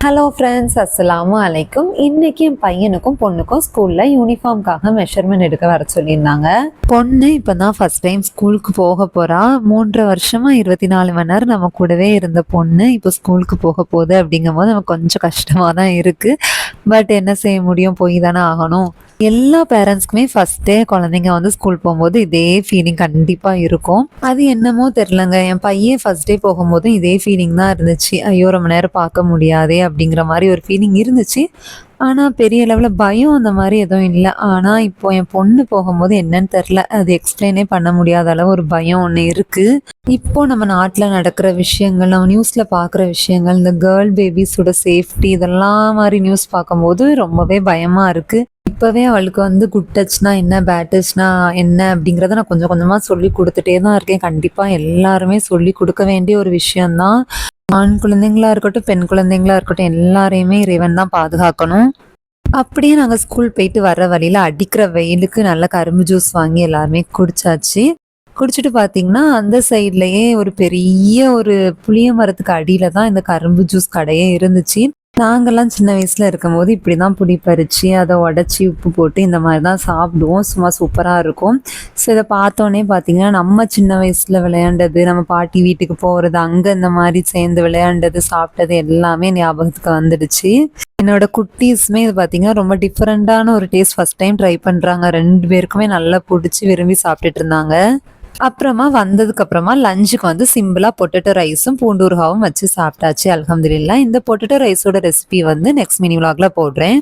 Hello friends, அஸ்ஸலாமு அலைக்கும். இன்னைக்கு என் பையனுக்கும் பொண்ணுக்கும் ஸ்கூலில் யூனிஃபார்ம்காக மெஷர்மெண்ட் எடுக்க வர சொல்லியிருந்தாங்க. பொண்ணு இப்போ தான் ஃபஸ்ட் டைம் ஸ்கூலுக்கு போக போகிறா. 3.5 வருஷமாக 24 மணி நேரம் நம்ம கூடவே இருந்த பொண்ணு இப்போ ஸ்கூலுக்கு போக போகுது. அப்படிங்கும்போது நமக்கு கொஞ்சம் கஷ்டமாக தான் இருக்குது. பட் என்ன செய்ய முடியும், போய் தானே ஆகணும். எல்லா பேரண்ட்ஸ்க்குமே ஃபர்ஸ்ட் டே குழந்தைங்க வந்து ஸ்கூல் போகும்போது இதே ஃபீலிங் கண்டிப்பாக இருக்கும். அது என்னமோ தெரிலங்க, என் பையன் ஃபர்ஸ்ட் டே போகும்போதும் இதே ஃபீலிங் தான் இருந்துச்சு. ஐயோ, ரொம்ப நேரம் பார்க்க முடியாதே அப்படிங்கிற மாதிரி ஒரு ஃபீலிங் இருந்துச்சு. ஆனால் பெரிய லெவலில் பயம் அந்த மாதிரி எதுவும் இல்லை. ஆனால் இப்போ என் பொண்ணு போகும்போது என்னன்னு தெரில, அது எக்ஸ்பிளைனே பண்ண முடியாத அளவு ஒரு பயம் ஒன்று இருக்குது. இப்போ நம்ம நாட்டில் நடக்கிற விஷயங்கள், நம்ம நியூஸில் பார்க்குற விஷயங்கள், இந்த கேர்ள் பேபிஸோட சேஃப்டி, இதெல்லாம் மாதிரி நியூஸ் பார்க்கும்போது ரொம்பவே பயமாக இருக்குது. இப்போவே அவளுக்கு வந்து குட் டச்னா என்ன, பேட் டச்னா என்ன அப்படிங்கிறத நான் கொஞ்சம் கொஞ்சமாக சொல்லி கொடுத்துட்டே தான் இருக்கேன். கண்டிப்பாக எல்லாருமே சொல்லி கொடுக்க வேண்டிய ஒரு விஷயந்தான். ஆண் குழந்தைங்களா இருக்கட்டும், பெண் குழந்தைங்களா இருக்கட்டும், எல்லாரையுமே இறைவன் தான் பாதுகாக்கணும். அப்படியே நாங்கள் ஸ்கூல் போயிட்டு வர்ற வழியில் அடிக்கிற வெயிலுக்கு நல்ல கரும்பு ஜூஸ் வாங்கி எல்லாருமே குடிச்சாச்சு. குடிச்சிட்டு பார்த்தீங்கன்னா அந்த சைட்லேயே ஒரு பெரிய ஒரு புளிய மரத்துக்கு அடியில் தான் இந்த கரும்பு ஜூஸ் கடையே இருந்துச்சு. நாங்கள்லாம் சின்ன வயசில் இருக்கும்போது இப்படி தான் புளி பறித்து அதை உடச்சி உப்பு போட்டு இந்த மாதிரி தான் சாப்பிடுவோம். சும்மா சூப்பராக இருக்கும். ஸோ இதை பார்த்தோன்னே பார்த்தீங்கன்னா நம்ம சின்ன வயசில் விளையாண்டது, நம்ம பாட்டி வீட்டுக்கு போகிறது, அங்கே இந்த மாதிரி சேர்ந்து விளையாண்டது, சாப்பிட்டது எல்லாமே ஞாபகத்துக்கு வந்துடுச்சு. என்னோட குட்டீஸுமே இது பார்த்தீங்கன்னா ரொம்ப டிஃப்ரெண்ட்டான ஒரு டேஸ்ட் ஃபஸ்ட் டைம் ட்ரை பண்ணுறாங்க. 2 பேருக்குமே நல்லா பிடிச்சி விரும்பி சாப்பிட்டுட்டு இருந்தாங்க. அப்புறமா வந்ததுக்கப்புறமா லஞ்சுக்கு வந்து சிம்பிளாக பொட்டேட்டோ ரைஸும் பூண்டு ஊறுகாவும் வச்சு சாப்பிட்டாச்சு. அல்ஹம்துலில்லாஹ். இந்த பொட்டேட்டோ ரைஸோட ரெசிபி வந்து நெக்ஸ்ட் மினி விலாகில் போடுறேன்.